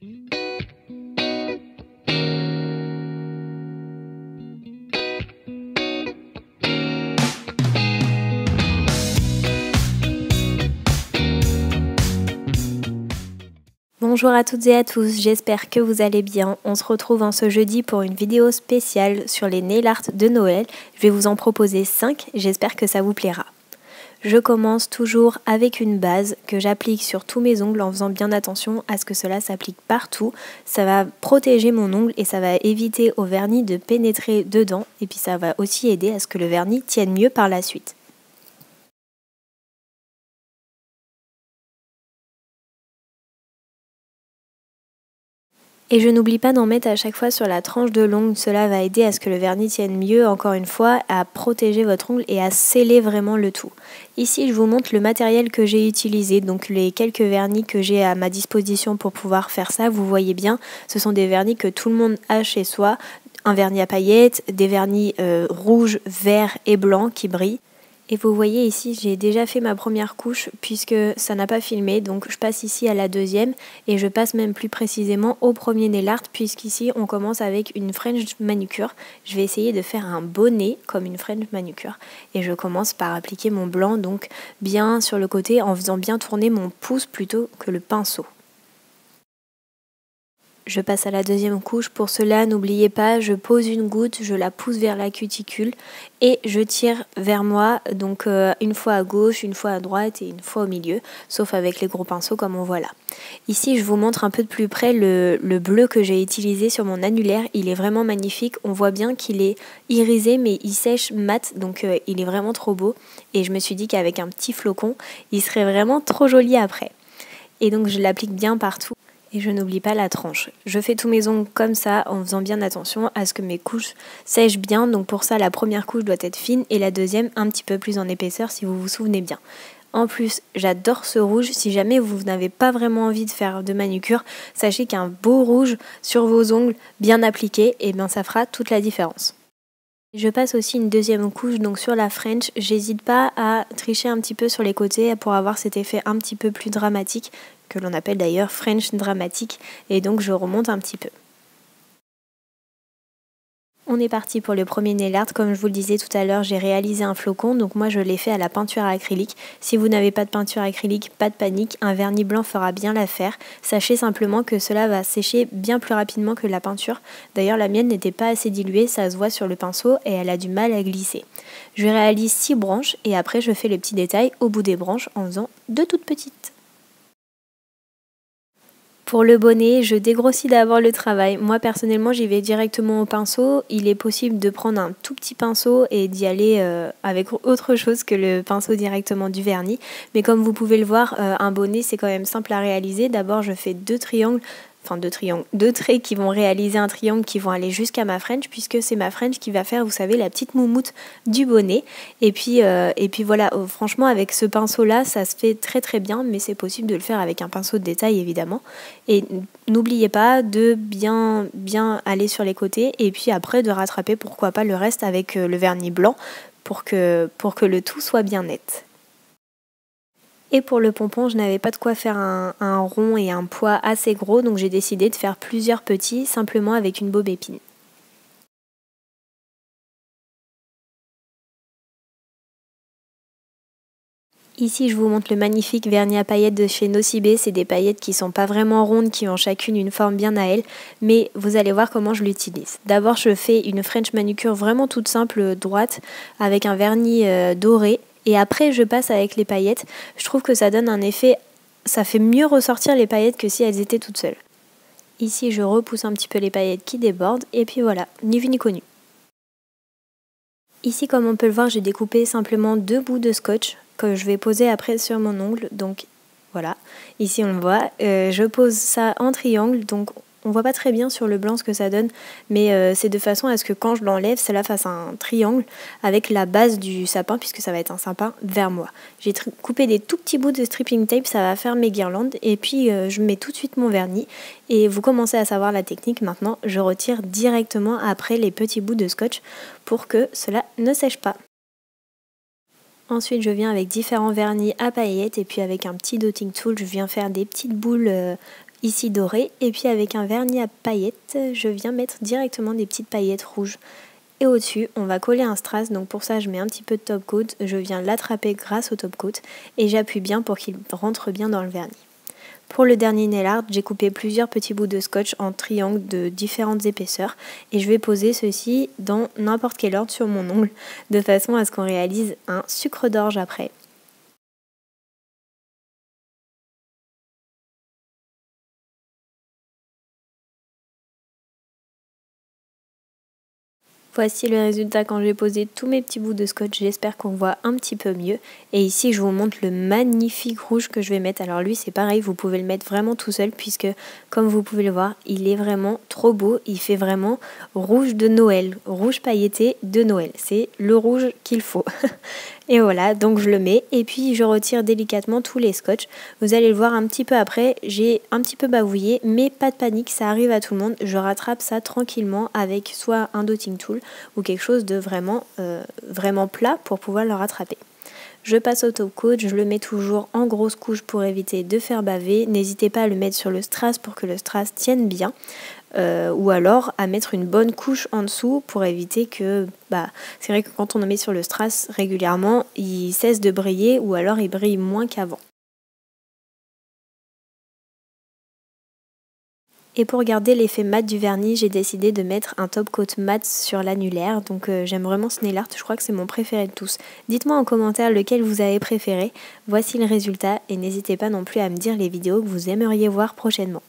Bonjour à toutes et à tous, j'espère que vous allez bien. On se retrouve en ce jeudi pour une vidéo spéciale sur les nail art de Noël. Je vais vous en proposer 5, j'espère que ça vous plaira. Je commence toujours avec une base que j'applique sur tous mes ongles en faisant bien attention à ce que cela s'applique partout. Ça va protéger mon ongle et ça va éviter au vernis de pénétrer dedans et puis ça va aussi aider à ce que le vernis tienne mieux par la suite. Et je n'oublie pas d'en mettre à chaque fois sur la tranche de l'ongle, cela va aider à ce que le vernis tienne mieux, encore une fois, à protéger votre ongle et à sceller vraiment le tout. Ici je vous montre le matériel que j'ai utilisé, donc les quelques vernis que j'ai à ma disposition pour pouvoir faire ça, vous voyez bien, ce sont des vernis que tout le monde a chez soi, un vernis à paillettes, des vernis rouges, verts et blancs qui brillent. Et vous voyez ici, j'ai déjà fait ma première couche puisque ça n'a pas filmé. Donc je passe ici à la deuxième et je passe même plus précisément au premier nail art puisqu'ici on commence avec une French manucure. Je vais essayer de faire un bonnet comme une French manucure. Et je commence par appliquer mon blanc donc bien sur le côté en faisant bien tourner mon pouce plutôt que le pinceau. Je passe à la deuxième couche. Pour cela, n'oubliez pas, je pose une goutte, je la pousse vers la cuticule et je tire vers moi, donc une fois à gauche, une fois à droite et une fois au milieu, sauf avec les gros pinceaux comme on voit là. Ici, je vous montre un peu de plus près le bleu que j'ai utilisé sur mon annulaire. Il est vraiment magnifique. On voit bien qu'il est irisé, mais il sèche mat, donc il est vraiment trop beau. Et je me suis dit qu'avec un petit flocon, il serait vraiment trop joli après. Et donc, je l'applique bien partout. Et je n'oublie pas la tranche. Je fais tous mes ongles comme ça en faisant bien attention à ce que mes couches sèchent bien. Donc pour ça, la première couche doit être fine et la deuxième un petit peu plus en épaisseur si vous vous souvenez bien. En plus, j'adore ce rouge. Si jamais vous n'avez pas vraiment envie de faire de manucure, sachez qu'un beau rouge sur vos ongles bien appliqué, et bien ça fera toute la différence. Je passe aussi une deuxième couche donc sur la French, j'hésite pas à tricher un petit peu sur les côtés pour avoir cet effet un petit peu plus dramatique que l'on appelle d'ailleurs French dramatique et donc je remonte un petit peu. On est parti pour le premier nail art, comme je vous le disais tout à l'heure, j'ai réalisé un flocon, donc moi je l'ai fait à la peinture à acrylique. Si vous n'avez pas de peinture acrylique, pas de panique, un vernis blanc fera bien l'affaire. Sachez simplement que cela va sécher bien plus rapidement que la peinture. D'ailleurs la mienne n'était pas assez diluée, ça se voit sur le pinceau et elle a du mal à glisser. Je réalise 6 branches et après je fais les petits détails au bout des branches en faisant de toutes petites. Pour le bonnet, je dégrossis d'abord le travail. Moi personnellement, j'y vais directement au pinceau. Il est possible de prendre un tout petit pinceau et d'y aller avec autre chose que le pinceau directement du vernis. Mais comme vous pouvez le voir, un bonnet c'est quand même simple à réaliser. D'abord, je fais deux traits qui vont réaliser un triangle qui vont aller jusqu'à ma French puisque c'est ma French qui va faire, vous savez, la petite moumoute du bonnet. Et puis voilà, franchement avec ce pinceau là ça se fait très très bien, mais c'est possible de le faire avec un pinceau de détail évidemment. Et n'oubliez pas de bien aller sur les côtés et puis après de rattraper pourquoi pas le reste avec le vernis blanc pour que le tout soit bien net. Et pour le pompon, je n'avais pas de quoi faire un rond et un poids assez gros, donc j'ai décidé de faire plusieurs petits, simplement avec une bobe épine. Ici, je vous montre le magnifique vernis à paillettes de chez Nocibé. C'est des paillettes qui sont pas vraiment rondes, qui ont chacune une forme bien à elles, mais vous allez voir comment je l'utilise. D'abord, je fais une French manucure vraiment toute simple, droite, avec un vernis doré. Et après, je passe avec les paillettes. Je trouve que ça donne un effet, ça fait mieux ressortir les paillettes que si elles étaient toutes seules. Ici, je repousse un petit peu les paillettes qui débordent, et puis voilà, ni vu ni connu. Ici, comme on peut le voir, j'ai découpé simplement 2 bouts de scotch que je vais poser après sur mon ongle. Donc voilà, ici on le voit. Je pose ça en triangle, donc on voit pas très bien sur le blanc ce que ça donne, mais c'est de façon à ce que quand je l'enlève, cela fasse un triangle avec la base du sapin, puisque ça va être un sapin vers moi. J'ai coupé des tout petits bouts de stripping tape, ça va faire mes guirlandes, et puis je mets tout de suite mon vernis, et vous commencez à savoir la technique maintenant, je retire directement après les petits bouts de scotch pour que cela ne sèche pas. Ensuite, je viens avec différents vernis à paillettes et puis avec un petit dotting tool, je viens faire des petites boules ici doré, et puis avec un vernis à paillettes, je viens mettre directement des petites paillettes rouges. Et au-dessus, on va coller un strass, donc pour ça je mets un petit peu de top coat, je viens l'attraper grâce au top coat et j'appuie bien pour qu'il rentre bien dans le vernis. Pour le dernier nail art, j'ai coupé plusieurs petits bouts de scotch en triangle de différentes épaisseurs et je vais poser ceci dans n'importe quel ordre sur mon ongle de façon à ce qu'on réalise un sucre d'orge après. Voici le résultat quand j'ai posé tous mes petits bouts de scotch, j'espère qu'on voit un petit peu mieux. Et ici je vous montre le magnifique rouge que je vais mettre. Alors lui c'est pareil, vous pouvez le mettre vraiment tout seul puisque comme vous pouvez le voir, il est vraiment trop beau. Il fait vraiment rouge de Noël, rouge pailleté de Noël. C'est le rouge qu'il faut. Et voilà, donc je le mets et puis je retire délicatement tous les scotch. Vous allez le voir un petit peu après, j'ai un petit peu bavouillé, mais pas de panique, ça arrive à tout le monde. Je rattrape ça tranquillement avec soit un dotting tool ou quelque chose de vraiment, vraiment plat pour pouvoir le rattraper. Je passe au top coat, je le mets toujours en grosse couche pour éviter de faire baver. N'hésitez pas à le mettre sur le strass pour que le strass tienne bien. Ou alors à mettre une bonne couche en dessous pour éviter que, c'est vrai que quand on en met sur le strass régulièrement, il cesse de briller ou alors il brille moins qu'avant. Et pour garder l'effet mat du vernis, j'ai décidé de mettre un top coat mat sur l'annulaire. Donc j'aime vraiment ce nail art, je crois que c'est mon préféré de tous. Dites-moi en commentaire lequel vous avez préféré. Voici le résultat et n'hésitez pas non plus à me dire les vidéos que vous aimeriez voir prochainement.